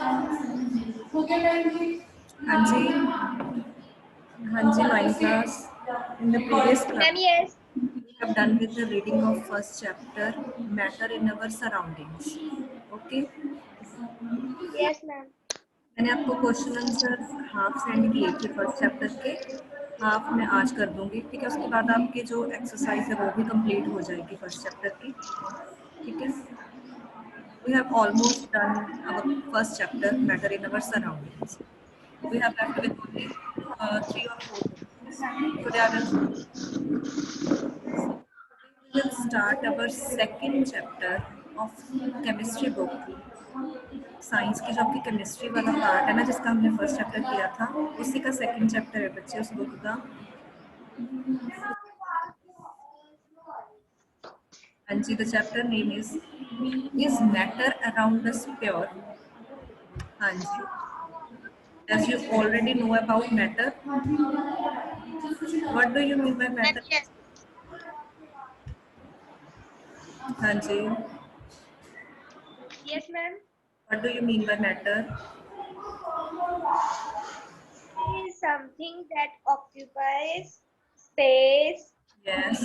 हाँ जी, हाँ जी, 9th class. In the previous class, Ma'am, yes. we have done with the reading of first chapter, matter in our surroundings. Okay. Yes, ma'am. मैंने आपको question answer half send किए थे first chapter के, half मैं आज कर दूंगी, ठीक है। उसके बाद आपके जो एक्सरसाइज है वो भी कंप्लीट हो जाएगी फर्स्ट चैप्टर की, ठीक है। We have almost done our first chapter, matter in our surroundings. We have left with only 3 or 4 books. Today we will start our second chapter of chemistry book. Science की जो आपकी chemistry वाला part है ना, जिसका हमने first chapter किया था, उसी का सेकंड चैप्टर है बच्चे उस बुक का। हाँ जी, the chapter name is matter around us pure. हाँ जी, as you already know about matter, what do you mean by Ma'am, matter? yes. हाँ जी, Yes, ma'am. what do you mean by matter? Is something that occupies space, Yes,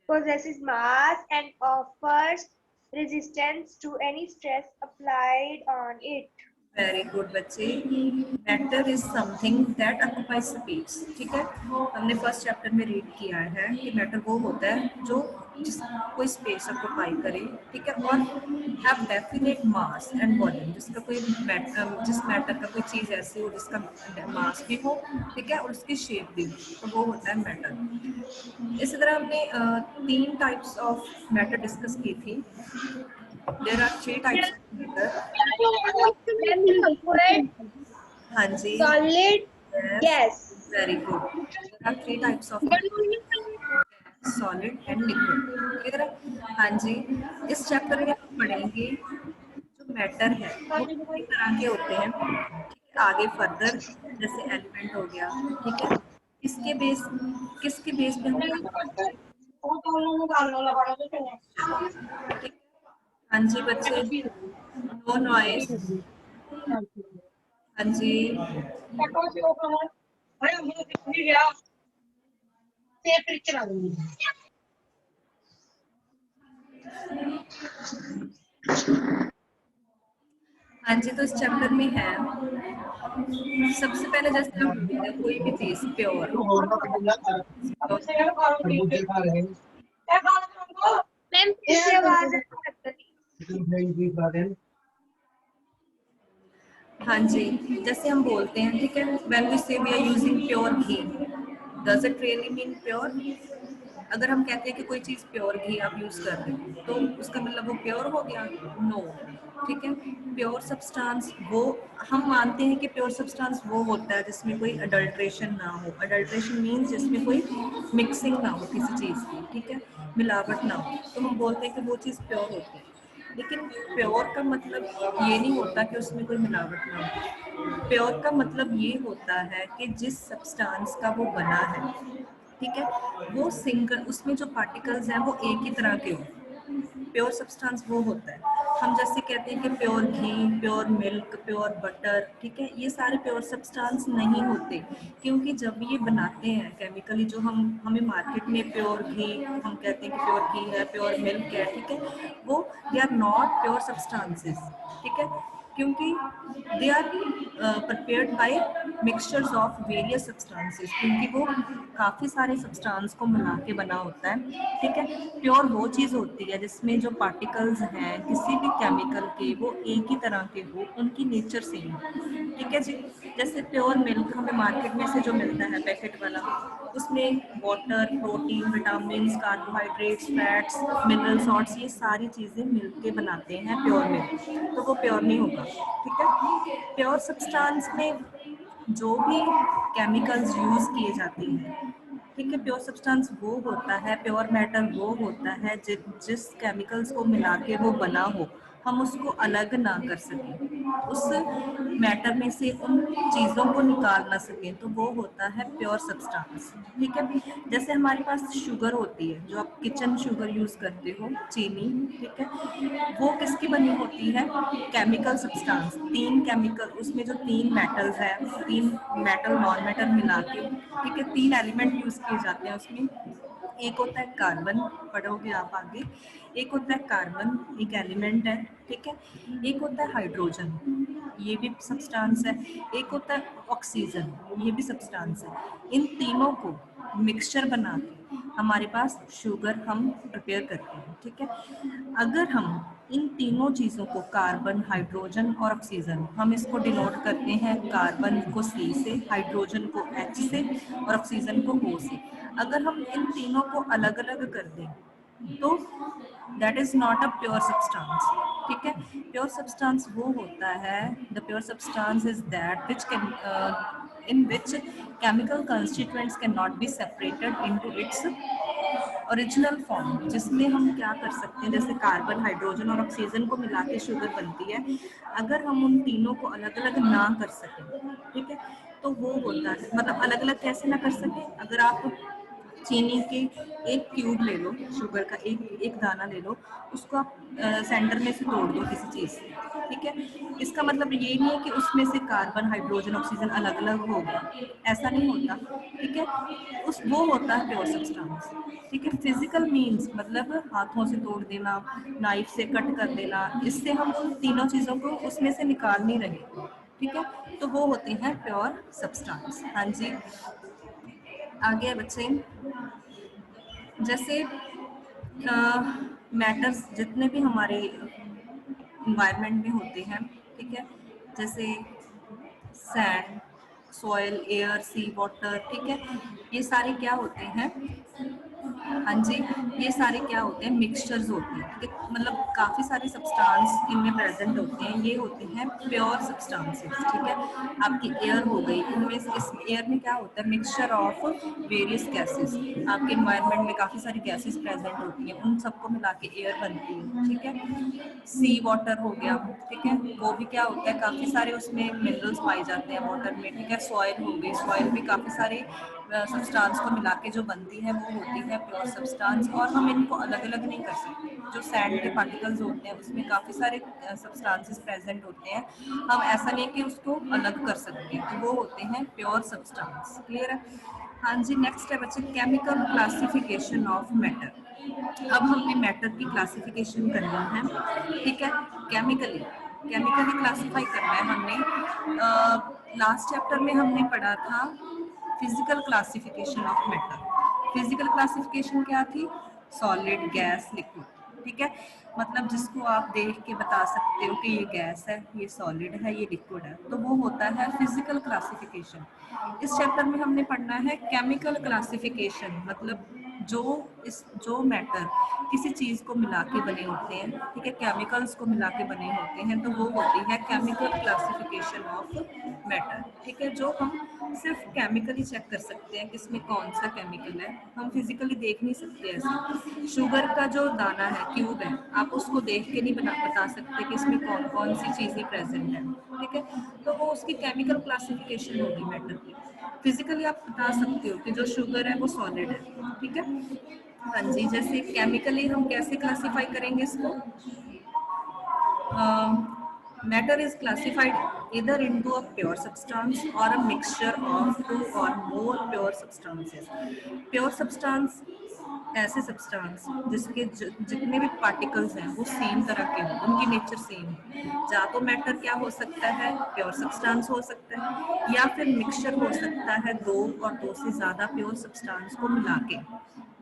possesses mass, and offers resistance to any stress applied on it. Very good बच्चे। Matter is something that occupies space, ठीक है। हमने first chapter में read किया है कि matter वो होता है जो जिस कोई स्पेस ऑक्यूपाई करे, ठीक है, और have definite mass and volume, जिसका कोई जिस मैटर का कोई चीज़ ऐसी हो जिसका मास भी हो, ठीक है, और उसकी शेप भी हो, तो वो होता है मैटर। इसी तरह हमने 3 टाइप्स ऑफ मैटर डिस्कस की थी। There are 3 types of matter. Ma'am, liquid, हाँ जी, solid, yes, gas. Very good. There are 3 types of solid and liquid, ठीक है। हाँ जी, इस चैप्टर में हम पढ़ेंगे जो मैटर है वो कितनी तरह के होते हैं, ठीक है? आगे फर्दर जैसे एलिमेंट हो गया, ठीक है, इसके बेस किसके बेस पे हम, ठीक है। हाँ जी बच्चे, नो नॉइस। हाँ जी, हाँ जी, तो इस चैप्टर में है सबसे पहले जैसे हम बोलते हैं कोई भी चीज प्योर, Ma'am, इससे आवाज नहीं हाँ जी, जैसे हम बोलते हैं, ठीक है, when we say we are using pure ghee, does it really mean pure? अगर हम कहते हैं कि कोई चीज़ प्योर घी आप यूज़ कर रहे हो, तो उसका मतलब वो प्योर हो गया? नो, ठीक है। प्योर सब्सटेंस वो, हम मानते हैं कि प्योर सब्सटेंस वो होता है जिसमें कोई अडल्ट्रेशन ना हो। अडल्ट्रेशन मीन्स जिसमें कोई मिक्सिंग ना हो किसी चीज़ की, ठीक है, मिलावट ना हो, तो हम बोलते हैं कि वो चीज़ प्योर होती है। लेकिन प्योर का मतलब ये नहीं होता कि उसमें कोई मिलावट ना हो। प्योर का मतलब ये होता है कि जिस सब्सटेंस का वो बना है, ठीक है, वो सिंगल, उसमें जो पार्टिकल्स हैं वो एक ही तरह के हों। प्योर सब्सटेंस वो होता है। हम जैसे कहते हैं कि प्योर घी, प्योर मिल्क, प्योर बटर, ठीक है, ये सारे प्योर सब्सटेंस नहीं होते, क्योंकि जब ये बनाते हैं केमिकली, जो हमें मार्केट में प्योर घी, हम कहते हैं कि प्योर घी है, प्योर मिल्क है, ठीक है, वो they are not pure substances, ठीक है, क्योंकि they are prepared by mixtures of various substances, क्योंकि वो काफ़ी सारे सब्सटेंस को मिला के बना होता है, ठीक है। प्योर वो चीज़ होती है जिसमें जो पार्टिकल्स हैं किसी भी केमिकल के वो एक ही तरह के हो, उनकी नेचर सेम हो, ठीक है जी। जैसे प्योर मिल्क हमें मार्केट में से जो मिलता है पैकेट वाला, उसमें water, protein, vitamin, carbohydrates, fats, mineral salts, ये सारी चीज़ें मिलके बनाते हैं प्योर मिल्क, तो वो प्योर नहीं होगा, ठीक है। प्योर सब्सटेंस में जो भी केमिकल्स यूज़ किए जाते हैं, ठीक है, प्योर सब्सटेंस वो होता है, प्योर मैटर वो होता है जिस केमिकल्स को मिला के वो बना हो, हम उसको अलग ना कर सकें, उस मैटर में से उन चीज़ों को निकाल ना सकें, तो वो होता है प्योर सब्सटेंस। ठीक है, जैसे हमारे पास शुगर होती है, जो आप किचन शुगर यूज़ करते हो, चीनी, ठीक है, वो किसकी बनी होती है? केमिकल सब्सटेंस, 3 केमिकल, उसमें जो 3 मेटल्स हैं, 3 मेटल नॉन मेटल मिला के, ठीक है, 3 एलिमेंट यूज़ किए जाते हैं उसमें। एक होता है कार्बन, पढ़ोगे आप आगे, एक होता है कार्बन, एक एलिमेंट है, ठीक है, एक होता है हाइड्रोजन, ये भी सब्सटेंस है, एक होता है ऑक्सीजन, ये भी सब्सटेंस है। इन तीनों को मिक्सचर बना के हमारे पास शुगर हम प्रिपेयर करते हैं। ठीक है, अगर हम इन तीनों चीज़ों को, कार्बन, हाइड्रोजन और ऑक्सीजन, हम इसको डिनोट करते हैं कार्बन को C से, हाइड्रोजन को H से और ऑक्सीजन को O से। अगर हम इन तीनों को अलग अलग कर दें तो that is not a pure substance. ठीक है, प्योर सब्सटेंस वो होता है, the pure substance is that which can in which chemical constituents cannot be separated into its original form, जिसमें हम क्या कर सकते हैं, जैसे कार्बन, हाइड्रोजन और ऑक्सीजन को मिला के शुगर बनती है, अगर हम उन तीनों को अलग अलग ना कर सकें, ठीक है, तो वो होता है, मतलब अलग अलग कैसे ना कर सकें, अगर आप चीनी के एक क्यूब ले लो, शुगर का एक एक दाना ले लो, उसको आप सेंटर में से तोड़ दो किसी चीज़ से, ठीक है, इसका मतलब ये नहीं है कि उसमें से कार्बन, हाइड्रोजन, ऑक्सीजन अलग अलग हो गया, ऐसा नहीं होता। ठीक है, उस वो होता है प्योर सब्सटेंस। ठीक है, फिजिकल मीन्स मतलब हाथों से तोड़ देना, नाइफ से कट कर देना, इससे हम उन तीनों चीज़ों को उसमें से निकाल नहीं रहे। ठीक है, तो वो होते हैं प्योर सब्सटेंस। हाँ जी, आगे बच्चे, जैसे मैटर्स जितने भी हमारे इन्वायरमेंट में होते हैं, ठीक है, जैसे सैंड, सॉइल, एयर, सी, वाटर, ठीक है, ये सारे क्या होते हैं? हाँ जी, ये सारे क्या होते हैं? मिक्सचर्स होते हैं। ठीक है, मतलब काफ़ी सारे सब्सटेंस इनमें प्रेजेंट होते हैं, ये होते हैं प्योर सब्सटेंसेस। ठीक है, आपकी एयर हो गई, इनमें इस एयर में क्या होता है? Mixture of various gases. आपके इन्वायरमेंट में काफ़ी सारी गैसेस प्रेजेंट होती हैं, उन सबको मिला के एयर बनती है। ठीक है, सी वाटर हो गया, ठीक है, वो भी क्या होता है? काफ़ी सारे उसमें मिनरल्स पाए जाते हैं वाटर में। ठीक है, सॉइल हो गई, सॉइल भी काफ़ी सारे सब्सटेंस को मिला के जो बनती है वो होती है प्योर सब्सटेंस, और हम इनको अलग अलग नहीं कर सकते। जो सैंड के पार्टिकल्स होते हैं उसमें काफ़ी सारे सब्सटेंसेस प्रेजेंट होते हैं, हम ऐसा नहीं कि उसको अलग कर सकते, तो वो होते हैं प्योर सब्सटेंस। क्लियर है? हाँ जी, नेक्स्ट है बच्चे केमिकल क्लासिफिकेशन ऑफ मैटर। अब हमने मैटर की क्लासिफिकेशन करनी है। ठीक है, केमिकली केमिकली क्लासिफाई करना है हमने। लास्ट चैप्टर में हमने पढ़ा था physical classification of matter. Physical classification क्या थी? Solid, gas, liquid. ठीक है, मतलब जिसको आप देख के बता सकते हो कि ये गैस है, ये सॉलिड है, ये लिक्विड है, तो वो होता है फिजिकल क्लासिफिकेशन। इस चैप्टर में हमने पढ़ना है केमिकल क्लासिफिकेशन, मतलब जो मैटर किसी चीज़ को मिला के बने होते हैं, ठीक है, केमिकल्स को मिला के बने होते हैं, तो वो होती है केमिकल क्लासिफिकेशन ऑफ मैटर। ठीक है, जो हम सिर्फ केमिकली चेक कर सकते हैं किसमें कौन सा केमिकल है, हम फिजिकली देख नहीं सकते। ऐसे शुगर का जो दाना है, क्यूब है, आप उसको देख के नहीं बता सकते कि इसमें कौन कौन सी चीज़ें प्रेजेंट है। ठीक है, तो वो उसकी केमिकल क्लासिफिकेशन होगी मैटर की। फिजिकली आप बता सकते हो कि जो शुगर है वो सॉलिड है। ठीक है, हाँ जी, जैसे केमिकली हम कैसे क्लासिफाई करेंगे इसको? Matter is classified either into a pure substance or a mixture of two or more pure substances. Pure substance ऐसे सब्सटेंस जिसके जितने भी पार्टिकल्स हैं वो सेम तरह के हों, उनकी नेचर सेम हो। या तो मैटर क्या हो सकता है? प्योर सब्सटेंस हो सकता है, या फिर मिक्सचर हो सकता है दो और दो से ज़्यादा प्योर सब्सटेंस को मिला के।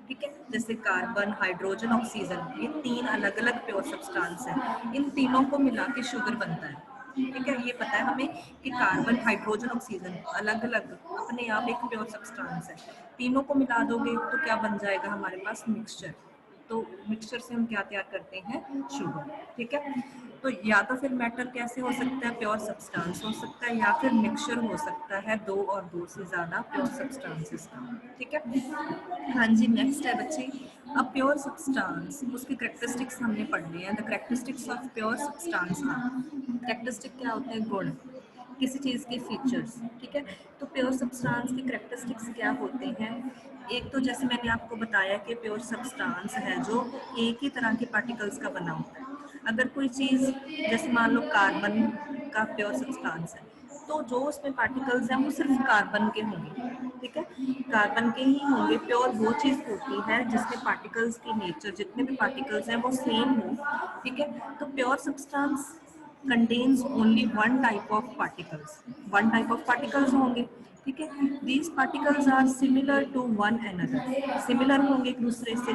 ठीक है, जैसे कार्बन, हाइड्रोजन, ऑक्सीजन, ये 3 अलग अलग प्योर सब्सटेंस हैं, इन तीनों को मिला के शुगर बनता है। ठीक है, ये पता है हमें कि कार्बन, हाइड्रोजन, ऑक्सीजन अलग अलग अपने आप एक प्योर सब्सटेंस है, तीनों को मिला दोगे तो क्या बन जाएगा हमारे पास? मिक्सचर। तो मिक्सचर से हम क्या तैयार करते हैं? शुगर। ठीक है, तो या तो फिर मेटल कैसे हो सकता है, प्योर सब्सटेंस हो सकता है, या फिर मिक्सचर हो सकता है दो और दो से ज्यादा प्योर सब्सटेंसेस का। ठीक है। हाँ जी, नेक्स्ट है बच्चे, अब प्योर सब्सटेंस, उसकी करेक्टरिस्टिक्स हमने पढ़नी है। The characteristics of pure substance are, characteristic क्या होते हैं, गुण, किसी चीज़ के फीचर्स। ठीक है, तो प्योर सब्सटेंस की करेक्टरिस्टिक्स क्या होते हैं। एक तो जैसे मैंने आपको बताया कि प्योर सब्सटेंस है जो एक ही तरह के पार्टिकल्स का बना होता है। अगर कोई चीज़, जैसे मान लो कार्बन का प्योर सब्सटेंस है, तो जो उसमें पार्टिकल्स हैं वो सिर्फ कार्बन के होंगे। ठीक है, कार्बन के ही होंगे। प्योर वो चीज़ होती है जिसमें पार्टिकल्स की नेचर, जितने भी पार्टिकल्स हैं वो सेम हो। ठीक है, तो pure substance contains only one type of particles, one type of particles होंगे। ठीक है, these particles are similar to one another, similar होंगे एक दूसरे से।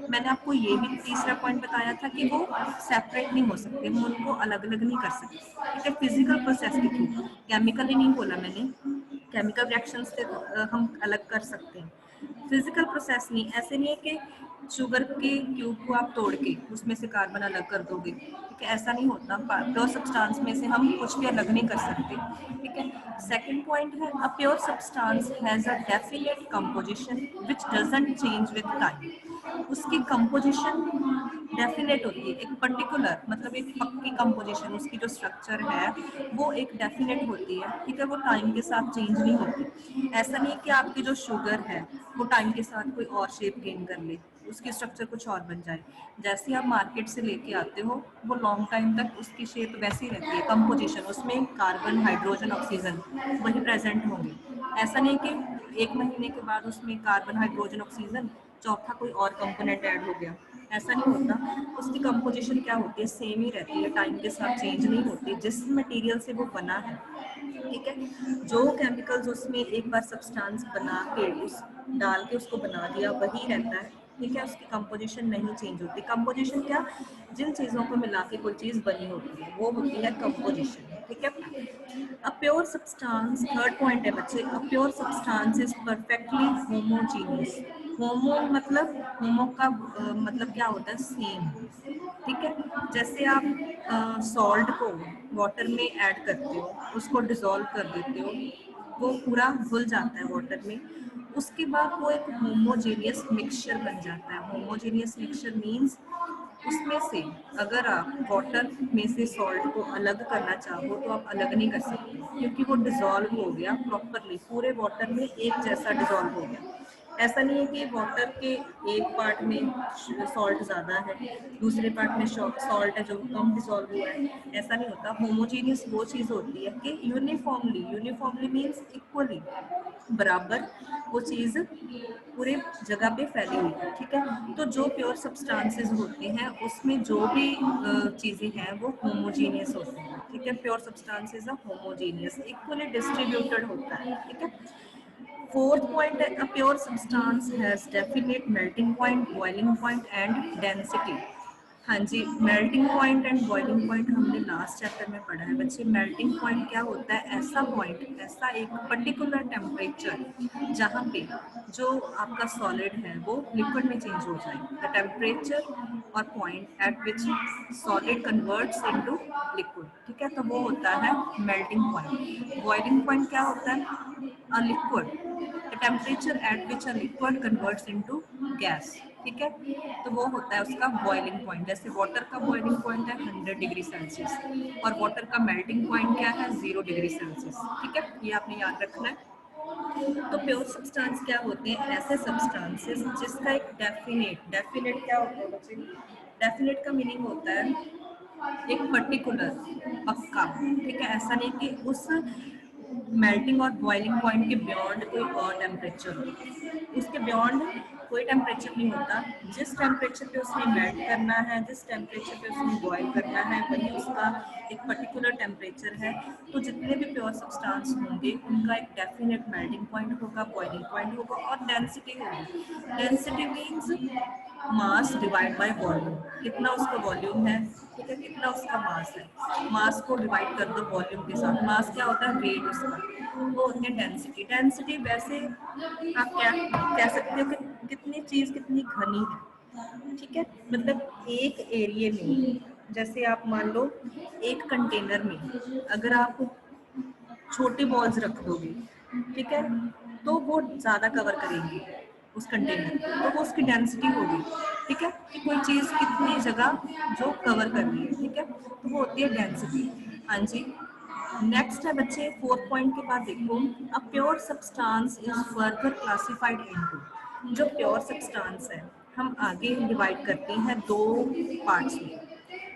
मैंने आपको ये भी तीसरा पॉइंट बताया था कि वो सेपरेट नहीं हो सकते, हम उनको अलग अलग नहीं कर सकते। ठीक है, फिजिकल प्रोसेस के थ्रू, केमिकली नहीं बोला मैंने, केमिकल रिएक्शन से हम अलग कर सकते हैं, फिजिकल प्रोसेस नहीं। ऐसे नहीं है कि शुगर के क्यूब को आप तोड़ के उसमें से कार्बन अलग कर दोगे। ठीक है, ऐसा नहीं होता। प्योर सब्सटेंस में से हम कुछ भी अलग नहीं कर सकते। ठीक है, सेकंड पॉइंट है, a pure substance has a definite composition which doesn't change with time. उसकी कंपोजिशन डेफिनेट होती है, एक पर्टिकुलर, मतलब एक पक्की कंपोजिशन, उसकी जो स्ट्रक्चर है वो एक डेफिनेट होती है। ठीक है, वो टाइम के साथ चेंज नहीं होती। ऐसा नहीं है कि आपकी जो शुगर है वो टाइम के साथ कोई और शेप गेन कर ले, उसकी स्ट्रक्चर कुछ और बन जाए। जैसे आप मार्केट से लेके आते हो वो लॉन्ग टाइम तक उसकी शेप वैसी रहती है, कंपोजिशन, उसमें कार्बन, हाइड्रोजन, ऑक्सीजन वही प्रेजेंट होंगे। ऐसा नहीं कि एक महीने के बाद उसमें कार्बन, हाइड्रोजन, ऑक्सीजन, चौथा कोई और कंपोनेंट ऐड हो गया, ऐसा नहीं होता। उसकी कंपोजिशन क्या होती है, सेम ही रहती है, टाइम के साथ चेंज नहीं होती, जिस मटेरियल से वो बना है। ठीक है, जो केमिकल्स उसमें एक बार सब्सटेंस बना के उस डाल के उसको बना दिया वही रहता है। ठीक है, उसकी कंपोजिशन नहीं चेंज होती। कंपोजिशन क्या, जिन चीज़ों को मिला के कोई चीज़ बनी होती है वो होती है कंपोजिशन। ठीक है, a pure substance, third point है बच्चे, a pure substance is perfectly homogeneous. Homo मतलब, होमो का मतलब क्या होता है, सेम। ठीक है, जैसे आप सॉल्ट को वाटर में ऐड करते हो, उसको डिसॉल्व कर देते हो, वो पूरा घुल जाता है वाटर में, उसके बाद वो एक होमोजेनियस मिक्सचर बन जाता है। होमोजेनियस मिक्सचर मीन्स उसमें से अगर आप वाटर में से सॉल्ट को अलग करना चाहो तो आप अलग नहीं कर सकते, क्योंकि वो डिसॉल्व हो गया प्रॉपरली, पूरे वाटर में एक जैसा डिसॉल्व हो गया। ऐसा नहीं है कि वाटर के एक पार्ट में सॉल्ट ज़्यादा है, दूसरे पार्ट में सॉल्ट है जो कम डिसॉल्व हुआ है, ऐसा नहीं होता। होमोजीनियस वो चीज़ होती है कि यूनिफॉर्मली, यूनिफॉर्मली मीन्स इक्वली, बराबर वो चीज़ पूरे जगह पे फैली हुई है। ठीक है, तो जो प्योर सब्सटेंसेस होते हैं उसमें जो भी चीज़ें हैं वो होमोजीनियस होती हैं। ठीक है, pure substances are homogeneous, equally distributed होता है। ठीक है, फोर्थ पॉइंट है, a pure substance has definite melting point, boiling point and density. हाँ जी, melting point and boiling point हमने लास्ट चैप्टर में पढ़ा है बच्चे। मेल्टिंग पॉइंट क्या होता है, ऐसा पॉइंट, ऐसा एक पर्टिकुलर टेम्परेचर जहाँ पे जो आपका सॉलिड है वो लिक्विड में चेंज हो जाए। द टेम्परेचर और पॉइंट एट विच सॉलिड कन्वर्ट्स इनटू लिक्विड। ठीक है, तो वो होता है मेल्टिंग पॉइंट। बॉइलिंग पॉइंट क्या होता है, a liquid, the temperature at which a liquid converts into gas। ठीक है, तो वो होता है उसका बॉइलिंग पॉइंट। जैसे वाटर का बॉइलिंग पॉइंट है 100 डिग्री सेल्सियस और वाटर का मेल्टिंग पॉइंट क्या है, 0 डिग्री सेल्सियस। ठीक है, ये आपने याद रखना है। तो प्योर सब्सटेंस क्या होते हैं, ऐसे सब्सटेंसेस जिसका एक डेफिनेट, डेफिनेट क्या होता है बच्चे, डेफिनेट का मीनिंग होता है एक पर्टिकुलर, पक्का। ठीक है, ऐसा नहीं कि उस मेल्टिंग और बॉइलिंग पॉइंट के बियॉन्ड कोई और टेम्परेचर हो, उसके बियॉन्ड कोई टेम्परेचर नहीं होता। जिस टेम्परेचर पे उसने मेल्ट करना है, जिस टेम्परेचर पे उसने बॉयल करना है, वही उसका एक पर्टिकुलर टेम्परेचर है। तो जितने भी प्योर सब्सटेंस होंगे उनका एक डेफिनेट मेल्टिंग पॉइंट होगा, बॉइलिंग पॉइंट होगा और डेंसिटी होगी। Density means mass divide by volume, कितना उसका वॉल्यूम है। ठीक है, कितना उसका मास है, मास को डिवाइड कर दो वॉल्यूम के साथ। मास क्या होता है, वेट उसका, वो होती है डेंसिटी। डेंसिटी वैसे आप क्या कह सकते हो कि कितनी चीज कितनी घनी है। ठीक है, मतलब एक एरिया में जैसे आप मान लो एक कंटेनर में अगर आप छोटे बॉल्स रख दोगे, ठीक है, तो वो ज़्यादा कवर करेंगी उस कंटेनर को, तो वो उसकी डेंसिटी होगी, ठीक है, कि कोई चीज़ कितनी जगह जो कवर कर रही है, ठीक है, तो वो होती है डेंसिटी। हाँ जी। नेक्स्ट है बच्चे, 4 पॉइंट के बाद देखो, अ pure substance is further classified into, जो प्योर सब्सटेंस है हम आगे डिवाइड करते हैं दो पार्ट्स में।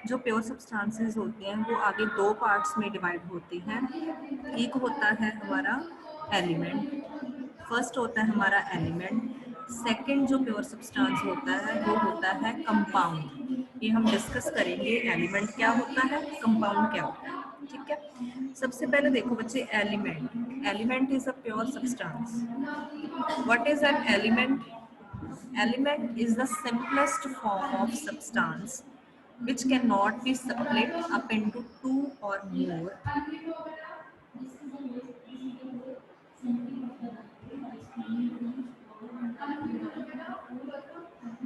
जो प्योर सब्सटेंसेस होते हैं वो आगे दो पार्ट्स में डिवाइड होते हैं। एक होता है हमारा एलिमेंट, फर्स्ट होता है हमारा एलिमेंट, सेकंड जो प्योर सब्सटेंस होता है वो होता है कंपाउंड। ये हम डिस्कस करेंगे, एलिमेंट क्या होता है, कंपाउंड क्या होता है, ठीक है। सबसे पहले देखो बच्चे, element, element is a pure substance. What is an element? Element is the simplest form of substance which cannot be split up into two or more.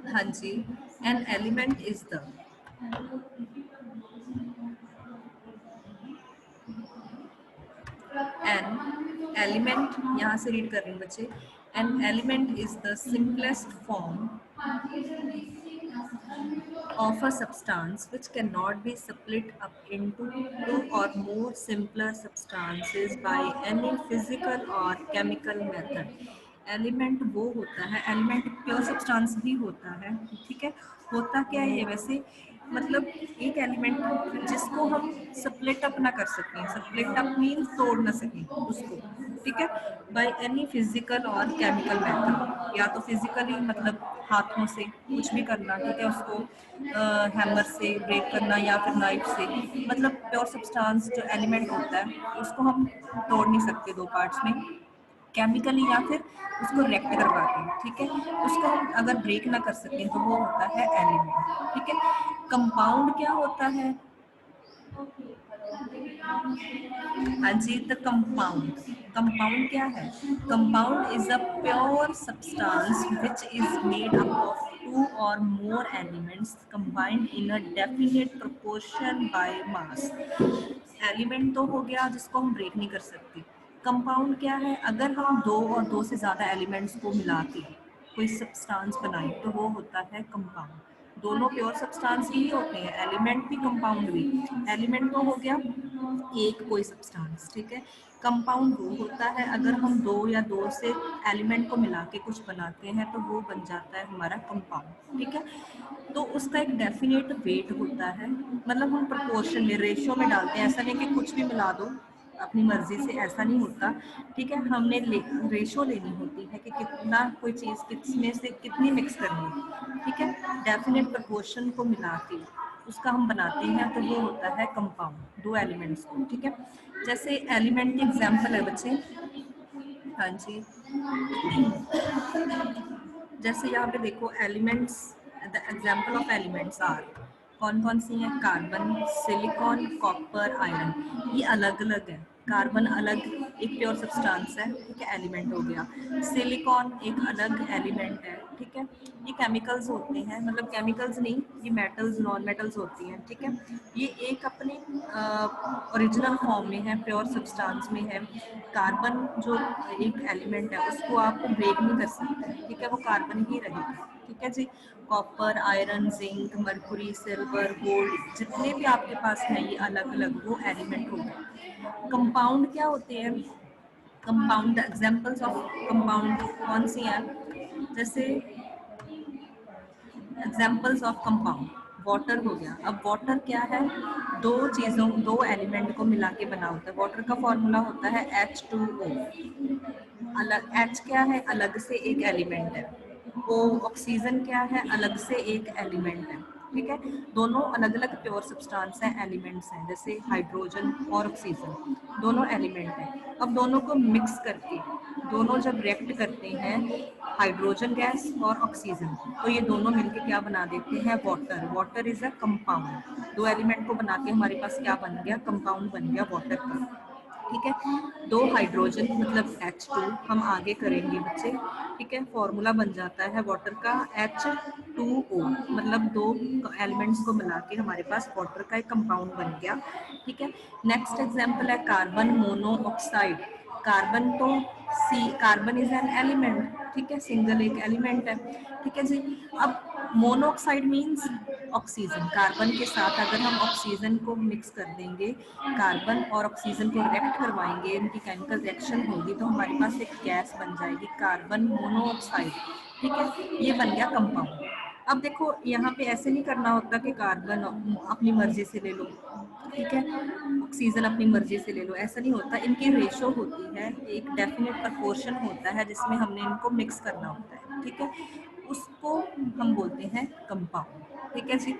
हाँ जी, an element is the, an element, यहाँ से read कर रही हूँ बच्चे, an element is the simplest form of a substance which cannot be split up into two or more simpler substances by any physical or chemical method. Element वो होता है, element pure substance भी होता है, ठीक है। होता क्या है ये वैसे, मतलब एक एलिमेंट जिसको हम स्प्लिट अप ना कर सकें, स्प्लिट अप मीन्स तोड़ ना सकें उसको, ठीक है, बाय एनी फिजिकल और केमिकल मेथड, या तो फिजिकली मतलब हाथों से कुछ भी करना, ठीक है, उसको हैमर से ब्रेक करना या फिर नाइफ से, मतलब प्योर सब्सटेंस जो एलिमेंट होता है उसको हम तोड़ नहीं सकते दो पार्ट्स में, केमिकली या फिर उसको रिएक्ट करवा के, ठीक है, उसको हम अगर ब्रेक ना कर सकें तो वो होता है एलिमेंट, ठीक है। कंपाउंड क्या होता है? हाँ जी, द कंपाउंड, कंपाउंड क्या है? Compound is a pure substance which is made up of two or more elements combined in a definite proportion by mass. Element तो हो गया जिसको हम ब्रेक नहीं कर सकते। कंपाउंड क्या है? अगर हम दो और दो से ज़्यादा एलिमेंट्स को मिला के कोई सब्सटेंस बनाए तो वो होता है कंपाउंड। दोनों प्योर सब्सटेंस ही होते हैं, एलिमेंट भी कंपाउंड भी। एलिमेंट तो हो गया एक कोई सब्सटेंस, ठीक है। कंपाउंड वो होता है अगर हम दो या दो से एलिमेंट को मिला के कुछ बनाते हैं तो वो बन जाता है हमारा कंपाउंड, ठीक है। तो उसका एक डेफिनेट वेट होता है, मतलब हम प्रोपोर्शन में, रेशियो में डालते हैं, ऐसा नहीं कि कुछ भी मिला दो अपनी मर्जी से, ऐसा नहीं होता, ठीक है। हमने रेशियो लेनी होती है कि कितना कोई चीज़ कितने से कितनी मिक्स करनी है, ठीक है। डेफिनेट प्रोपोर्शन को मिला के उसका हम बनाते हैं तो वो होता है कंपाउंड, दो एलिमेंट्स को, ठीक है। जैसे एलिमेंट की एग्जांपल है बच्चे, हाँ जी, जैसे यहाँ पे देखो elements, the example of elements are, कौन कौन सी हैं? Carbon, silicon, copper, iron. ये अलग अलग है, कार्बन अलग एक प्योर सब्सटेंस है, ठीक है, एलिमेंट हो गया। सिलिकॉन एक अलग एलिमेंट है, ठीक है। ये केमिकल्स होते हैं, मतलब केमिकल्स नहीं, ये मेटल्स, नॉन मेटल्स होती हैं, ठीक है। ये एक अपने ओरिजिनल फॉर्म में है, प्योर सब्सटेंस में है। कार्बन जो एक एलिमेंट है उसको आप ब्रेक नहीं कर सकते, ठीक है, वो कार्बन ही रहेगा, ठीक है जी। Copper, iron, zinc, mercury, silver, gold, जितने भी आपके पास हैं ये अलग अलग वो एलिमेंट हो गए। कंपाउंड क्या होते हैं? कंपाउंड, एग्जांपल्स ऑफ कंपाउंड कौन सी हैं? जैसे एग्जाम्पल्स ऑफ कंपाउंड, वाटर हो गया। अब वाटर क्या है? दो चीज़ों, दो एलिमेंट को मिला के बना होता है। वाटर का फॉर्मूला होता है H2O। अलग H क्या है? अलग से एक एलिमेंट है। O ऑक्सीजन क्या है? अलग से एक एलिमेंट है, ठीक है। दोनों अलग अलग प्योर सब्सटेंस हैं, एलिमेंट्स हैं, जैसे हाइड्रोजन और ऑक्सीजन, दोनों एलिमेंट हैं। अब दोनों को मिक्स करके दोनों जब रिएक्ट करते हैं, हाइड्रोजन गैस और ऑक्सीजन, तो ये दोनों मिलके क्या बना देते हैं? Water. Water is a compound. दो एलिमेंट को बना के हमारे पास क्या बन गया? कंपाउंड बन गया वाटर का, ठीक है। 2 हाइड्रोजन मतलब H2 हम आगे करेंगे बच्चे, ठीक है। फॉर्मूला बन जाता है वाटर का H2O, मतलब 2 एलिमेंट्स को मिला के हमारे पास वाटर का एक कंपाउंड बन गया, ठीक है। नेक्स्ट एग्जांपल है कार्बन मोनोऑक्साइड। कार्बन तो कार्बन इज एन एलिमेंट, ठीक है, सिंगल एक एलिमेंट है, ठीक है जी। अब मोनोऑक्साइड मीन्स ऑक्सीजन, कार्बन के साथ अगर हम ऑक्सीजन को मिक्स कर देंगे, कार्बन और ऑक्सीजन को रिएक्ट करवाएंगे, इनकी केमिकल रिएक्शन होगी तो हमारे पास एक गैस बन जाएगी कार्बन मोनोऑक्साइड, ठीक है। ये बन गया कंपाउंड। अब देखो यहाँ पे ऐसे नहीं करना होता कि कार्बन अपनी मर्जी से ले लो, ठीक है, ऑक्सीजन अपनी मर्जी से ले लो, ऐसा नहीं होता। इनकी रेशो होती है, एक डेफिनेट प्रपोर्शन होता है जिसमें हमने इनको मिक्स करना होता है, ठीक है, उसको हम बोलते हैं कंपाउंड, ठीक है जी।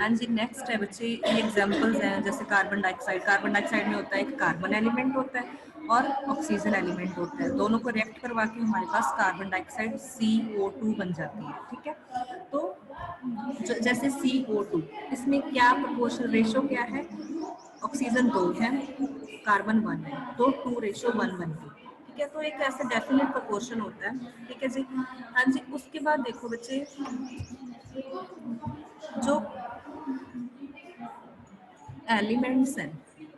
एंड जी नेक्स्ट है बच्चे, ये एग्जांपल्स हैं जैसे कार्बन डाइऑक्साइड। कार्बन डाइऑक्साइड में होता है एक कार्बन एलिमेंट होता है और ऑक्सीजन एलिमेंट होता है, दोनों को रिएक्ट करवा के हमारे पास कार्बन डाइऑक्साइड CO2 बन जाती है, ठीक है। तो जैसे CO2, इसमें क्या प्रोपोर्शन रेशो क्या है, ऑक्सीजन 2 है, कार्बन 1 है, तो 2:1 बन गई, ठीक है। तो एक ऐसे डेफिनेट प्रोपोर्शन होता है, ठीक है जी। हाँ जी, उसके बाद देखो बच्चे, जो एलिमेंट्स हैं,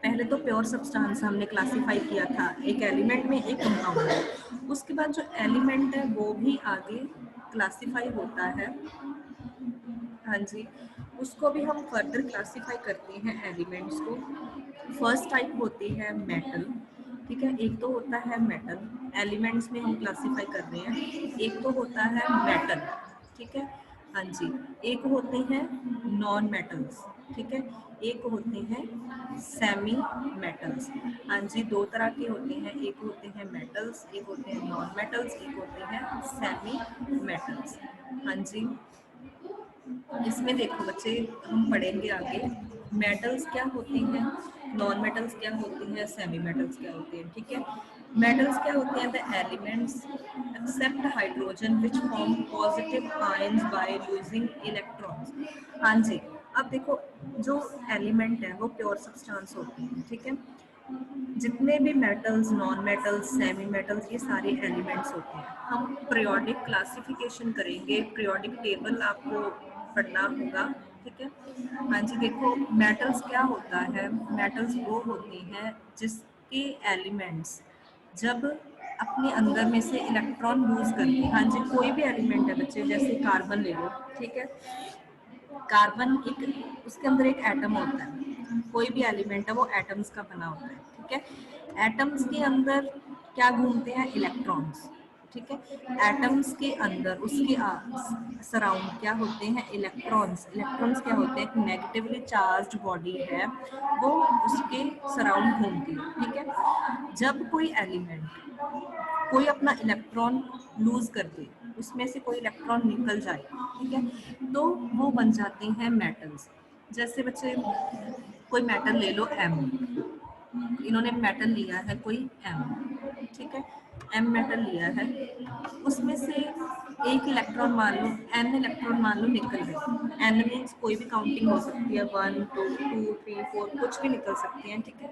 पहले तो प्योर सब्सटेंस हमने क्लासिफाई किया था, एक एलिमेंट में एक कंपाउंड है। उसके बाद जो एलिमेंट है वो भी आगे क्लासिफाई होता है, हाँ जी, उसको भी हम फर्दर क्लासिफाई करते हैं एलिमेंट्स को। फर्स्ट टाइप होती है मेटल, ठीक है, एक तो होता है मेटल, एलिमेंट्स में हम क्लासिफाई कर रहे हैं, एक तो होता है मेटल, ठीक है, हाँ जी, एक होते हैं नॉन मेटल्स, ठीक है, एक होते हैं सेमी मेटल्स। हाँ जी, 2 तरह के होते हैं, एक होते हैं मेटल्स, एक होते हैं नॉन मेटल्स, एक होते हैं सेमी मेटल्स। हाँ जी, इसमें देखो बच्चे, हम पढ़ेंगे आगे मेटल्स क्या होती हैं, नॉन मेटल्स क्या होती हैं, सेमी मेटल्स क्या होती हैं, ठीक है। मेटल्स क्या होते हैं, the elements except hydrogen which form positive ions by losing electrons. हाँ जी, अब देखो, जो एलिमेंट है वो प्योर सब्सटेंस होते हैं, ठीक है। जितने भी metals, non metals, semi metals, ये सारे एलिमेंट्स होते हैं। हम पीरियोडिक क्लासिफिकेशन करेंगे, पीरियोडिक टेबल आपको पढ़ना होगा, ठीक है। हाँ जी, देखो मेटल्स क्या होता है, मेटल्स वो होते हैं जिसके एलिमेंट्स जब अपने अंदर में से इलेक्ट्रॉन लूज करते हैं, हाँ जी, कोई भी एलिमेंट है बच्चे, जैसे कार्बन ले लो, ठीक है, कार्बन एक, उसके अंदर एक एटम होता है, कोई भी एलिमेंट है वो एटम्स का बना होता है, ठीक है। एटम्स के अंदर क्या घूमते हैं, इलेक्ट्रॉन्स, ठीक है। एटम्स के अंदर उसके सराउंड क्या होते हैं, इलेक्ट्रॉन्स। इलेक्ट्रॉन्स क्या होते हैं, नेगेटिवली चार्ज्ड बॉडी है वो उसके सराउंड घूमती है, ठीक है। जब कोई एलिमेंट कोई अपना इलेक्ट्रॉन लूज कर दे, उसमें से कोई इलेक्ट्रॉन निकल जाए, ठीक है, तो वो बन जाते हैं मेटल्स। जैसे बच्चे कोई मेटल ले लो M, इन्होंने मेटल लिया है कोई M, ठीक है, M मेटल लिया है, उसमें से एक इलेक्ट्रॉन मान लो, N इलेक्ट्रॉन मान लो निकल गए। N मीन्स कोई भी काउंटिंग हो सकती है, 1 2 2 3 4 कुछ भी निकल सकती हैं, ठीक है।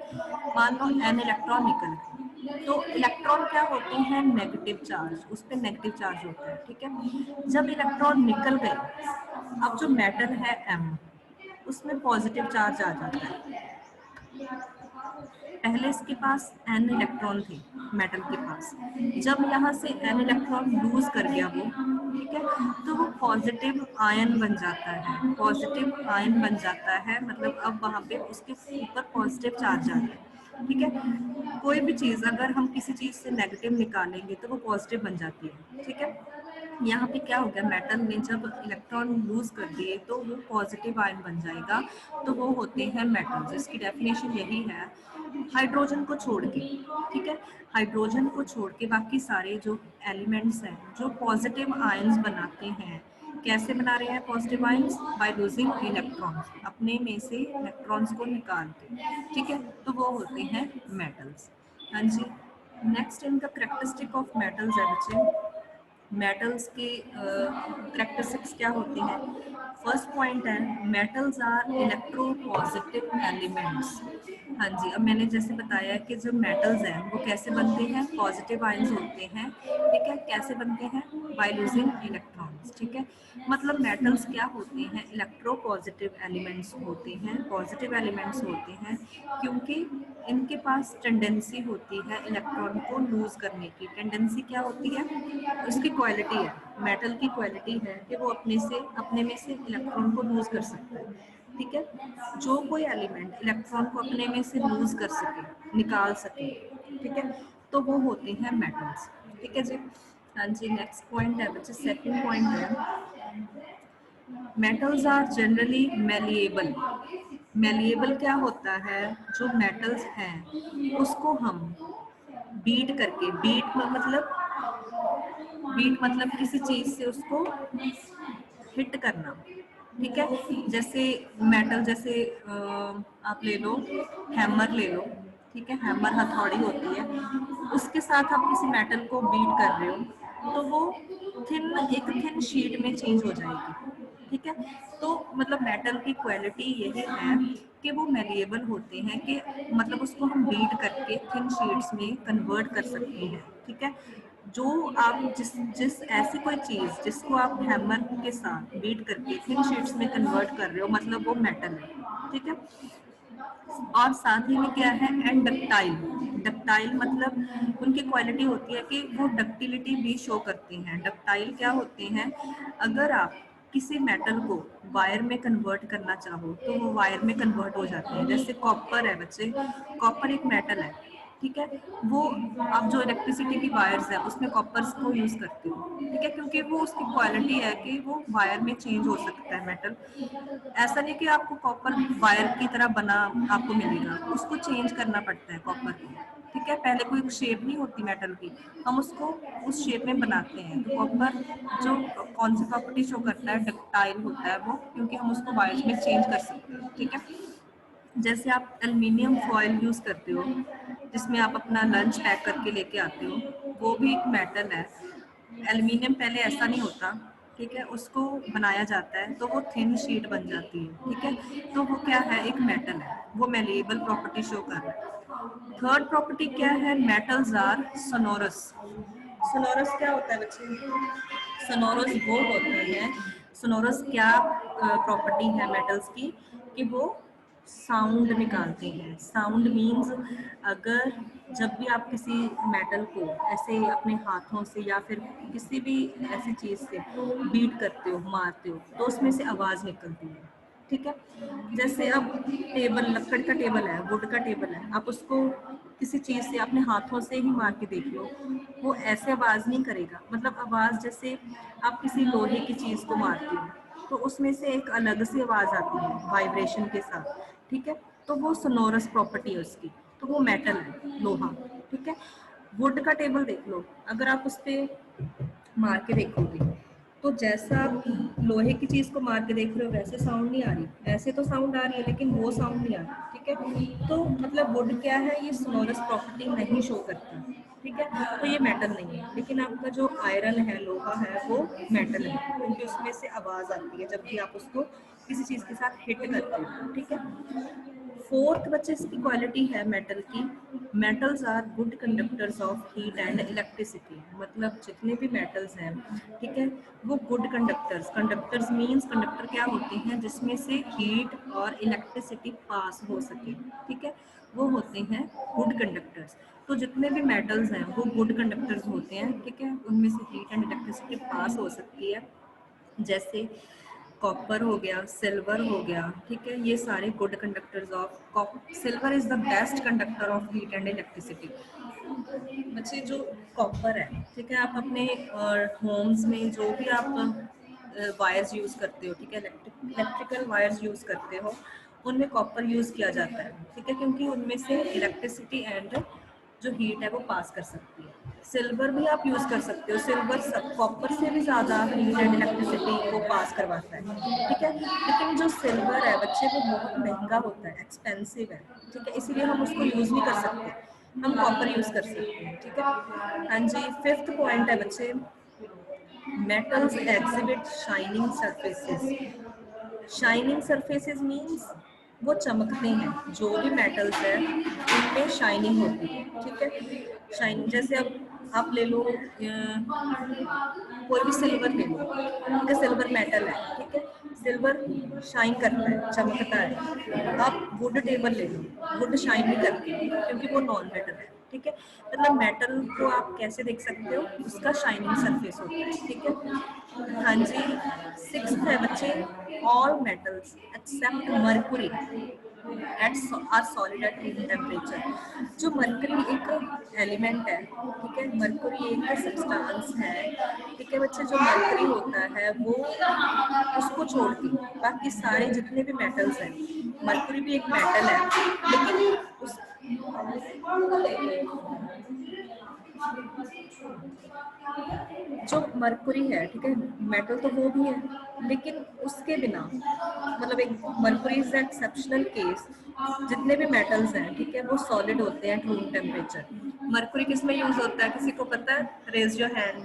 मान लो N इलेक्ट्रॉन निकल गए, तो इलेक्ट्रॉन क्या होते हैं, नेगेटिव चार्ज, उस पर नेगेटिव चार्ज होता है, ठीक है। जब इलेक्ट्रॉन निकल गए, अब जो मेटल है M, उसमें पॉजिटिव चार्ज आ जाता है। पहले इसके पास N इलेक्ट्रॉन थे मेटल के पास, जब यहाँ से N इलेक्ट्रॉन लूज कर गया वो, ठीक है, तो वो पॉजिटिव आयन बन जाता है, पॉजिटिव आयन बन जाता है, मतलब अब वहाँ पे उसके ऊपर पॉजिटिव चार्ज आता है, ठीक है। कोई भी चीज़ अगर हम किसी चीज़ से नेगेटिव निकालेंगे तो वो पॉजिटिव बन जाती है, ठीक है। यहाँ पे क्या हो गया, मेटल में जब इलेक्ट्रॉन लूज कर दिए तो वो पॉजिटिव आयन बन जाएगा, तो वो होते हैं मेटल्स। इसकी डेफिनेशन यही है, हाइड्रोजन को छोड़ के, ठीक है, हाइड्रोजन को छोड़ के बाकी सारे जो एलिमेंट्स हैं जो पॉजिटिव आयंस बनाते हैं, कैसे बना रहे हैं positive ions, by losing electrons, अपने में से इलेक्ट्रॉन्स को निकाल के, ठीक है, तो वो होते हैं मेटल्स। हाँ जी, नेक्स्ट इनका करेक्टरिस्टिक ऑफ मेटल्स है बच्चे, मेटल्स के करेक्टरिस्टिक्स क्या होती हैं। फर्स्ट पॉइंट है मेटल्स आर इलेक्ट्रोपॉजिटिव एलिमेंट्स। हाँ जी, अब मैंने जैसे बताया कि जो मेटल्स हैं वो कैसे बनते हैं, पॉजिटिव आयंस होते हैं, ठीक है। कैसे बनते हैं, बाय लूजिंग इलेक्ट्रॉन्स, ठीक है। मतलब मेटल्स क्या होते हैं, इलेक्ट्रो पॉजिटिव एलिमेंट्स होते हैं, पॉजिटिव एलिमेंट्स होते हैं, क्योंकि इनके पास टेंडेंसी होती है इलेक्ट्रॉन को लूज करने की। टेंडेंसी क्या होती है, उसकी क्वालिटी है, मेटल की क्वालिटी है कि वो अपने में से इलेक्ट्रॉन को लूज कर सकता है, ठीक है। जो कोई एलिमेंट इलेक्ट्रॉन को अपने में से लूज कर सके, निकाल सके, ठीक है, तो वो होते हैं मेटल्स, ठीक है जी। हाँ जी, नेक्स्ट पॉइंट है बच्चे, सेकंड पॉइंट है metals are generally malleable. Malleable क्या होता है, जो मेटल्स हैं उसको हम बीट करके, बीट मतलब किसी चीज से उसको हिट करना, ठीक है। जैसे मेटल, जैसे आप ले लो, हैमर ले लो, ठीक है। हैमर हथौड़ी होती है, उसके साथ आप किसी मेटल को बीट कर रहे हो तो वो एक थिन शीट में चेंज हो जाएगी, ठीक है। तो मतलब मेटल की क्वालिटी यही है कि वो मेलिएबल होते हैं, कि मतलब उसको हम बीट करके थिन शीट्स में कन्वर्ट कर सकते हैं, ठीक है। जो आप जिस जिस ऐसी कोई चीज जिसको आप हैमर के साथ बीट करके थिन शीट्स में कन्वर्ट कर रहे हो, मतलब वो मेटल है, ठीक है। और साथ ही में क्या है, एंड डक्टाइल। डक्टाइल मतलब उनकी क्वालिटी होती है कि वो डक्टिलिटी भी शो करती हैं। डक्टाइल क्या होते हैं, अगर आप किसी मेटल को वायर में कन्वर्ट करना चाहो तो वो वायर में कन्वर्ट हो जाते हैं। जैसे कॉपर है बच्चे, कॉपर एक मेटल है, ठीक है। वो आप जो इलेक्ट्रिसिटी की वायर्स है उसमें कॉपर्स को यूज करते हो, ठीक है, क्योंकि वो उसकी क्वालिटी है कि वो वायर में चेंज हो सकता है मेटल। ऐसा नहीं कि आपको कॉपर वायर की तरह बना आपको मिलेगा, उसको चेंज करना पड़ता है कॉपर को, ठीक है। पहले कोई शेप नहीं होती मेटल की, हम उसको उस शेप में बनाते हैं। तो कॉपर जो कौन सी प्रॉपर्टी शो करता है, डक्टाइल होता है वो, क्योंकि हम उसको वायर्स में चेंज कर सकते हैं, ठीक है। जैसे आप एल्युमिनियम फॉयल यूज करते हो, जिसमें आप अपना लंच पैक करके लेके आते हो, वो भी एक मेटल है। एल्युमिनियम पहले ऐसा नहीं होता, ठीक है, उसको बनाया जाता है तो वो थिन शीट बन जाती है, ठीक है। तो वो क्या है, एक मेटल है, वो मेलिएबल प्रॉपर्टी शो कर रहा है। थर्ड प्रॉपर्टी क्या है, मेटल्स आर सोनोरस। सोनोरस क्या होता है बच्चे, सोनोरस वो होते हैं, सोनोरस क्या प्रॉपर्टी है मेटल्स की, कि वो साउंड निकालते हैं। साउंड मीन्स अगर जब भी आप किसी मेटल को ऐसे अपने हाथों से या फिर किसी भी ऐसी चीज से बीट करते हो, मारते हो, तो उसमें से आवाज निकलती है, ठीक है। जैसे अब टेबल, लकड़ का टेबल है, वुड का टेबल है, आप उसको किसी चीज से अपने हाथों से ही मार के देख लो, वो ऐसे आवाज नहीं करेगा। मतलब आवाज जैसे आप किसी लोहे की चीज को मारते हो तो उसमें से एक अलग सी आवाज आती है वाइब्रेशन के साथ, ठीक है। तो वो सोनोरस प्रॉपर्टी है उसकी, तो वो मेटल है, लोहा, ठीक है। वुड का टेबल देख लो, अगर आप उस पर मार के देखोगे तो जैसा आप लोहे की चीज को मार के देख रहे हो वैसे साउंड नहीं आ रही, ऐसे तो साउंड आ रही है लेकिन वो साउंड नहीं आ रही, ठीक है। तो मतलब वुड क्या है, ये सोनोरस प्रॉपर्टी नहीं शो करता, ठीक है। तो ये मेटल नहीं है। लेकिन आपका जो आयरन है, लोहा है, वो मेटल है, क्योंकि उसमें से आवाज आती है जब भी आप उसको किसी चीज के साथ हिट करते हो, ठीक है। फोर्थ बच्चे इसकी क्वालिटी है मेटल की, metals are good conductors of heat and electricity. मतलब जितने भी मेटल्स हैं, ठीक है, वो good conductors, conductors means conductor क्या होते हैं, जिसमें से हीट और इलेक्ट्रिसिटी पास हो सके, ठीक है, वो होते हैं गुड कंडक्टर्स। तो जितने भी मेटल्स हैं वो गुड कंडक्टर्स होते हैं, ठीक है, उनमें से हीट एंड इलेक्ट्रिसिटी पास हो सकती है। जैसे कॉपर हो गया, सिल्वर हो गया, ठीक है, ये सारे good conductors of silver is the best conductor of heat and electricity. बच्चे जो कॉपर है, ठीक है, आप अपने होम्स में जो भी आप वायर्स यूज करते हो, ठीक है, इलेक्ट्रिकल वायर्स यूज करते हो, उनमें कॉपर यूज किया जाता है, ठीक है, क्योंकि उनमें से इलेक्ट्रिसिटी एंड जो हीट है वो पास कर सकती है। सिल्वर भी आप यूज कर सकते हो, सिल्वर सब कॉपर से भी ज्यादा हीट एंड इलेक्ट्रिसिटी को पास करवाता है, ठीक है। लेकिन जो सिल्वर है बच्चे वो बहुत महंगा होता है, एक्सपेंसिव है, ठीक है, इसीलिए हम उसको यूज नहीं कर सकते, हम कॉपर यूज कर सकते हैं, ठीक है। हाँ जी, फिफ्थ पॉइंट है बच्चे, metals exhibit shining surfaces. Shining surfaces means वो चमकते हैं, जो भी मेटल्स है उनमें शाइनिंग होती है, ठीक है। शाइन जैसे अब आप ले लो कोई भी सिल्वर ले लो, ठीक है, सिल्वर मेटल है, ठीक है, सिल्वर शाइन करता है, चमकता है। आप वुड टेबल ले लो, वुड शाइन नहीं करती क्योंकि वो नॉन मेटल है, ठीक है। मतलब मेटल को आप कैसे देख सकते हो, उसका शाइनिंग सरफेस होता है, ठीक है। हाँ जी, सिक्स्थ है बच्चे, all metals except mercury are solid at room temperature. जो मरकरी एक एलिमेंट है, ठीक है, मरकरी एक सब्सटेंस है, ठीक है बच्चे। जो मरकरी होता है वो, उसको छोड़ के बाकी सारे जितने भी मेटल्स हैं, मरकरी भी एक मेटल है, लेकिन उस जो मरकुरी है, ठीक है, मेटल तो वो भी है, लेकिन उसके बिना, मतलब एक मरकुरी इज एक्सेप्शनल केस, जितने भी मेटल्स हैं, ठीक है, वो सॉलिड होते हैं रूम टेम्परेचर। मरकुरी किस में यूज होता है, किसी को पता है? Raise your hand.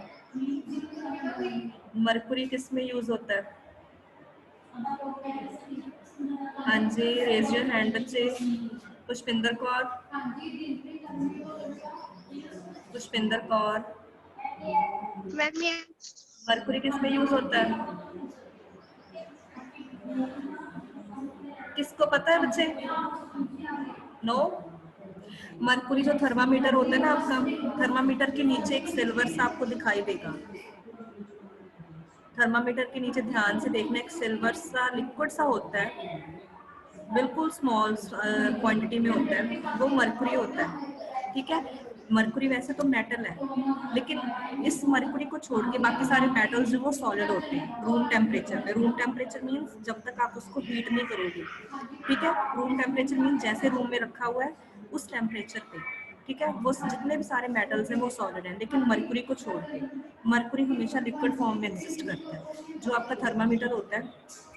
मरकुरी किस में यूज होता है? हाँ जी, रेज योर हैंड बच्चे। पुष्पिंदर कौर, पुष्पिंदर कौर, मैम ये मरकुरी किस में यूज होता है? किसको पता है बच्चे? नो। मरकुरी जो थर्मामीटर होता है ना आपका, थर्मामीटर के नीचे एक सिल्वर सा आपको दिखाई देगा। थर्मामीटर के नीचे ध्यान से देखना, एक सिल्वर सा लिक्विड सा होता है, बिल्कुल स्मॉल क्वांटिटी में होता है, वो मरकुरी होता है, ठीक है। मरकुरी वैसे तो मेटल है, लेकिन इस मरकुरी को छोड़ के बाकी सारे मेटल्स जो वो सॉलिड होते हैं रूम टेम्परेचर पे। रूम टेम्परेचर मीन्स जब तक आप उसको हीट नहीं करोगे, ठीक है। रूम टेम्परेचर मीन्स जैसे रूम में रखा हुआ है उस टेम्परेचर पे, ठीक है। वो जितने भी सारे मेटल्स हैं वो सॉलिड हैं, लेकिन मरकुरी को छोड़ के। मरकुरी हमेशा लिक्विड फॉर्म में एग्जिस्ट करता है, जो आपका थर्मामीटर होता है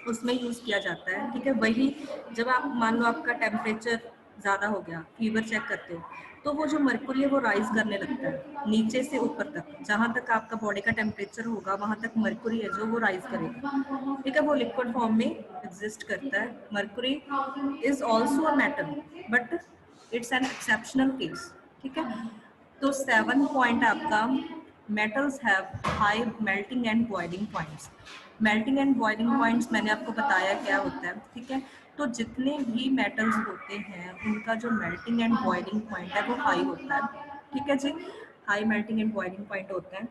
उसमें यूज किया जाता है, ठीक है। वही जब आप मान लो आपका टेम्परेचर ज़्यादा हो गया, फीवर चेक करते हो, तो वो जो मरकुरी है वो राइज करने लगता है नीचे से ऊपर तक, जहाँ तक आपका बॉडी का टेम्परेचर होगा वहाँ तक मरकुरी है जो वो राइज करेगा, ठीक है। वो लिक्विड फॉर्म में एग्जिस्ट करता है। Mercury is also a metal, but it's an exceptional case, ठीक है। तो 7 पॉइंट आपका, metals have high melting and boiling points. Melting and boiling points मैंने आपको बताया क्या होता है, ठीक है। तो जितने भी मेटल्स होते हैं उनका जो मेल्टिंग एंड बॉइलिंग पॉइंट है वो हाई होता है, ठीक है जी। High melting and boiling point होता है।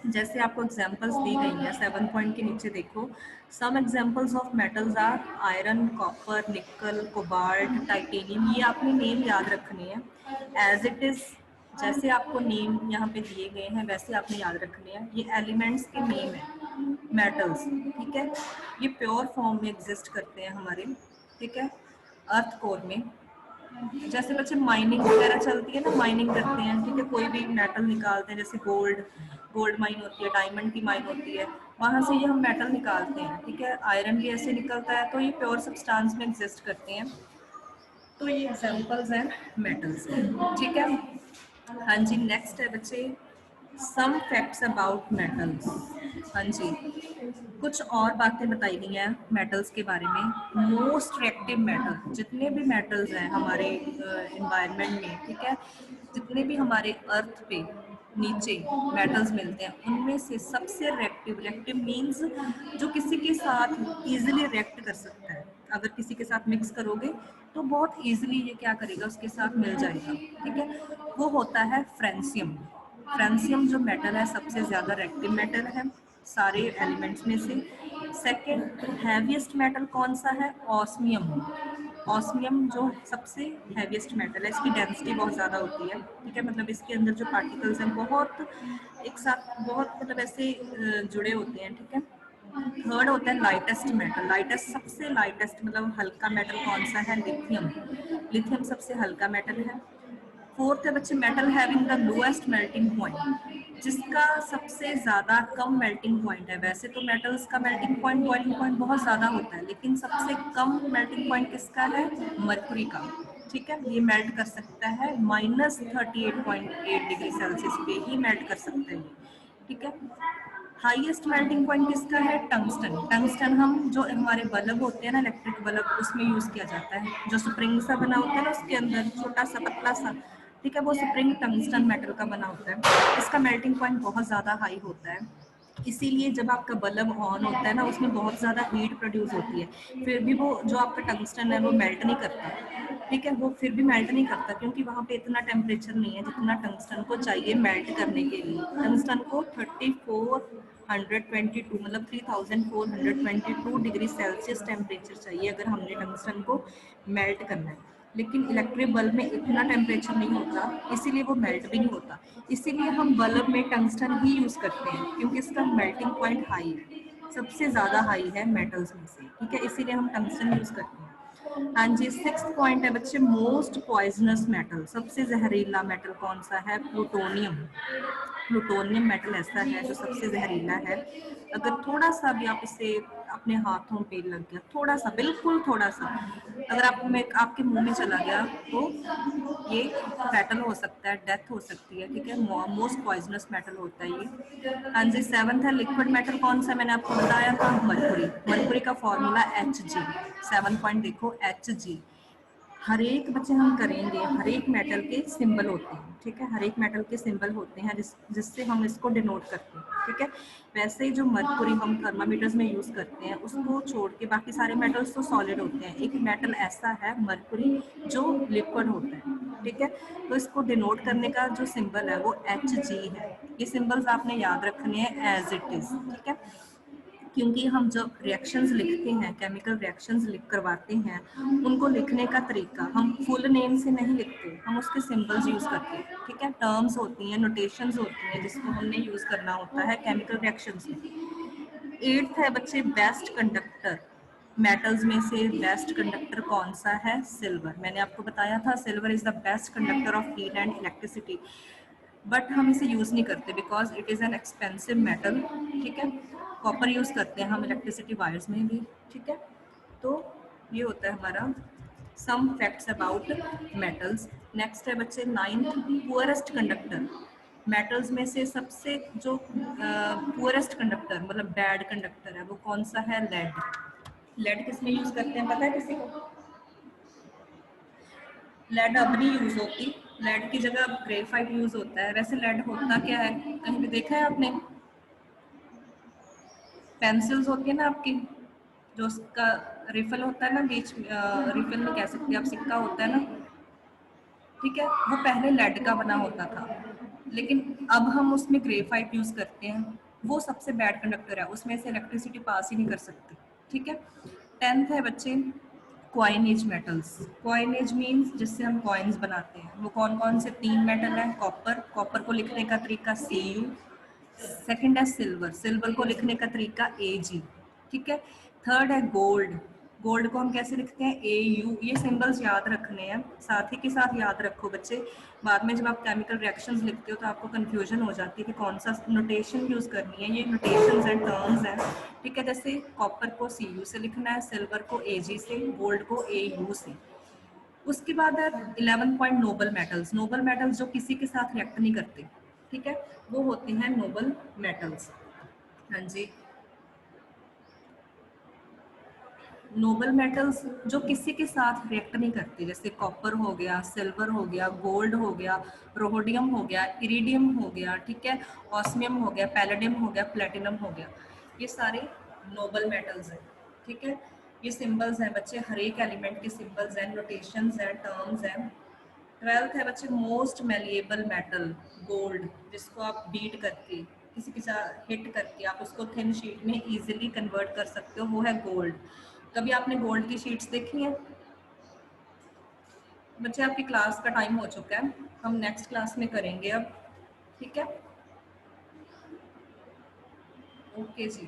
जैसे आपको एग्जांपल्स दी गई हैं 7 पॉइंट के नीचे देखो। Some examples of metals are iron, copper, nickel, cobalt, titanium. ये आपने नेम याद रखने हैं एज इट इज, जैसे आपको नेम यहाँ पे दिए गए हैं वैसे आपने याद रखने हैं। ये एलिमेंट्स के नेम है मेटल्स, ठीक है। ये प्योर फॉर्म में एग्जिस्ट करते हैं हमारे, ठीक है, अर्थ कोर में। जैसे बच्चे माइनिंग वगैरह चलती है ना, माइनिंग करते हैं, ठीक है, कोई भी मेटल निकालते हैं, जैसे गोल्ड, गोल्ड माइन होती है, डायमंड की माइन होती है, वहाँ से ये हम मेटल निकालते हैं, ठीक है। आयरन भी ऐसे निकलता है, तो ये प्योर सब्सटेंस में एग्जिस्ट करते हैं। तो ये एग्जांपल्स हैं मेटल्स, ठीक है। हाँ जी, नेक्स्ट है बच्चे, सम फैक्ट्स अबाउट मेटल्स। हाँ जी, कुछ और बातें बताई गई हैं मेटल्स के बारे में। मोस्ट रिएक्टिव मेटल, जितने भी मेटल्स हैं हमारे इन्वायरमेंट में, ठीक है, जितने भी हमारे अर्थ पे नीचे मेटल्स मिलते हैं उनमें से सबसे रिएक्टिव, रिएक्टिव मीन्स जो किसी के साथ इजीली रिएक्ट कर सकता है। अगर किसी के साथ मिक्स करोगे तो बहुत इजीली ये क्या करेगा, उसके साथ मिल जाएगा, ठीक है। वो होता है फ्रेंसियम। फ्रेंसियम जो मेटल है सबसे ज़्यादा रिएक्टिव मेटल है सारे एलिमेंट्स में से। सेकंड हैवीएस्ट मेटल कौन सा है? ऑस्मियम। ऑस्मियम जो सबसे हैवीएस्ट मेटल है, इसकी डेंसिटी बहुत ज़्यादा होती है, ठीक है। मतलब इसके अंदर जो पार्टिकल्स हैं बहुत एक साथ, बहुत मतलब ऐसे जुड़े होते हैं, ठीक है। थर्ड होता है लाइटेस्ट मेटल। लाइटेस्ट सबसे लाइटेस्ट मतलब हल्का मेटल कौन सा है? लिथियम। लिथियम सबसे हल्का मेटल है। फोर्थ है बच्चे metal having the lowest melting point, जिसका सबसे ज्यादा कम मेल्टिंग पॉइंट है। वैसे तो मेटल्स का मेल्टिंग पॉइंट, बॉइलिंग पॉइंट बहुत ज्यादा होता है, लेकिन सबसे कम मेल्टिंग पॉइंट किसका है? मरकरी का, ठीक है। ये मेल्ट कर सकता है -38.8 डिग्री सेल्सियस पे ही मेल्ट कर सकता है ये, ठीक है। हाईएस्ट मेल्टिंग पॉइंट किसका है? टंगस्टन। टंगस्टन हम जो हमारे बल्ब होते हैं ना, इलेक्ट्रिक बल्ब, उसमें यूज किया जाता है। जो स्प्रिंग सा बना होता है ना, उसके अंदर छोटा सा पतला सा, ठीक है, वो स्प्रिंग टंगस्टन मेटल का बना होता है। इसका मेल्टिंग पॉइंट बहुत ज्यादा हाई होता है, इसीलिए जब आपका बल्ब ऑन होता है ना, उसमें बहुत ज़्यादा हीट प्रोड्यूस होती है, फिर भी वो जो आपका टंगस्टन है वो मेल्ट नहीं करता, ठीक है, वो फिर भी मेल्ट नहीं करता, क्योंकि वहाँ पे इतना टेम्परेचर नहीं है जितना टंगस्टन को चाहिए मेल्ट करने के लिए। टंगस्टन को 3422 मतलब 3422 डिग्री सेल्सियस टेम्परेचर चाहिए अगर हमने टंगस्टन को मेल्ट करना है। लेकिन इलेक्ट्रिक बल्ब में इतना टेम्परेचर नहीं होता, इसीलिए वो मेल्ट भी नहीं होता। इसीलिए हम बल्ब में टंगस्टन ही यूज करते हैं, क्योंकि इसका मेल्टिंग पॉइंट हाई है, सबसे ज्यादा हाई है मेटल्स में से, ठीक है, इसीलिए हम टंगस्टन यूज करते हैं। हाँ जी, 6th पॉइंट है बच्चे, मोस्ट पॉइजनस मेटल, सबसे जहरीला मेटल कौन सा है? प्लूटोनियम। प्लूटोनियम मेटल ऐसा है जो सबसे जहरीला है। अगर थोड़ा सा भी आप इसे अपने हाथों पे लग गया, थोड़ा सा, बिल्कुल थोड़ा सा, अगर आप में आपके मुंह में चला गया तो ये फैटल हो सकता है, डेथ हो सकती है, ठीक है, मोस्ट पॉइजनस मेटल होता है ये। हाँ जी, 7th है लिक्विड मेटल कौन सा? मैंने आपको बताया था, मरकुरी। मरकुरी का फॉर्मूला Hg। 7 पॉइंट देखो, Hg। हर एक बच्चे हम करेंगे, हर एक मेटल के सिंबल होते हैं, ठीक है, हर एक मेटल के सिंबल होते हैं जिससे हम इसको डिनोट करते हैं, ठीक है। वैसे ही जो मरकुरी हम थर्मामीटर्स में यूज करते हैं, उसको छोड़ के बाकी सारे मेटल्स तो सॉलिड होते हैं। एक मेटल ऐसा है मरकुरी जो लिक्विड होता है, ठीक है, तो इसको डिनोट करने का जो सिंबल है वो Hg है। ये सिंबल्स आपने याद रखने हैं एज इट इज, ठीक है, क्योंकि हम जब रिएक्शंस लिखते हैं, केमिकल रिएक्शंस लिख करवाते हैं, उनको लिखने का तरीका हम फुल नेम से नहीं लिखते, हम उसके सिंबल्स यूज करते हैं, ठीक है, टर्म्स होती हैं, नोटेशंस होती हैं जिसको हमने यूज करना होता है केमिकल रिएक्शंस में। 8th है बच्चे, बेस्ट कंडक्टर। मेटल्स में से बेस्ट कंडक्टर कौन सा है? सिल्वर। मैंने आपको बताया था silver is the best conductor of heat and electricity, but हम इसे यूज नहीं करते because it is an expensive metal, ठीक है। कॉपर यूज करते हैं हम इलेक्ट्रिसिटी वायर्स में भी, ठीक है। तो ये होता है हमारा some facts about metals. Next है बच्चे 9th, पुअरेस्ट कंडक्टर। मेटल्स में से सबसे जो पुअरेस्ट कंडक्टर मतलब बैड कंडक्टर है वो कौन सा है? लेड। लेड किस में यूज करते हैं पता है किसी को? लेड अब नहीं यूज होती, लेड की जगह अब ग्रेफाइट यूज होता है। वैसे लेड होता क्या है, कहीं भी देखा है आपने? पेंसिल्स होती है ना आपकी, जो उसका रिफल होता है ना बीच, रिफल नहीं कह सकते आप, सिक्का होता है ना, ठीक है, वो पहले लेड का बना होता था, लेकिन अब हम उसमें ग्रेफाइट यूज करते हैं। वो सबसे बैड कंडक्टर है, उसमें से इलेक्ट्रिसिटी पास ही नहीं कर सकती, ठीक है। 10th है बच्चे, कॉइनेज मेटल्स। कॉइनेज मीन्स जिससे हम कॉइन्स बनाते हैं, वो कौन कौन से 3 मेटल है? कॉपर। कॉपर को लिखने का तरीका Cu। सेकंड है सिल्वर। सिल्वर को लिखने का तरीका Ag, ठीक है। थर्ड है गोल्ड। गोल्ड को हम कैसे लिखते हैं? Au। ये सिंबल्स याद रखने हैं, साथ ही के साथ याद रखो बच्चे, बाद में जब आप केमिकल रिएक्शंस लिखते हो तो आपको कंफ्यूजन हो जाती है कि कौन सा नोटेशन यूज करनी है। ये नोटेशंस एंड टर्म्स हैं, ठीक है। जैसे कॉपर को Cu से लिखना है, सिल्वर को Ag से, गोल्ड को Au से। उसके बाद है 11 point, noble metals. Noble metals जो किसी के साथ रिएक्ट नहीं करते, ठीक है, वो होते हैं नोबल मेटल्स। हाँ जी, नोबल मेटल्स जो किसी के साथ रिएक्ट नहीं करते, जैसे कॉपर हो गया, सिल्वर हो गया, गोल्ड हो गया, रोडियम हो गया, इरिडियम हो गया, ठीक है, ऑस्मियम हो गया, पैलेडियम हो गया, प्लेटिनम हो गया, ये सारे नोबल मेटल्स हैं, ठीक है। ये सिंबल्स हैं बच्चे, हर एक एलिमेंट के सिंबल्स हैं, नोटेशंस हैं, टर्म्स हैं। 12th है बच्चे, मोस्ट मेलिएबल मेटल, गोल्ड, जिसको आप बीट करके किसी के साथ हिट करके आप उसको थिन शीट में इजीली कन्वर्ट कर सकते हो, वो है गोल्ड। कभी आपने गोल्ड की शीट्स देखी हैं? बच्चे आपकी क्लास का टाइम हो चुका है, हम नेक्स्ट क्लास में करेंगे अब, ठीक है, ओके जी।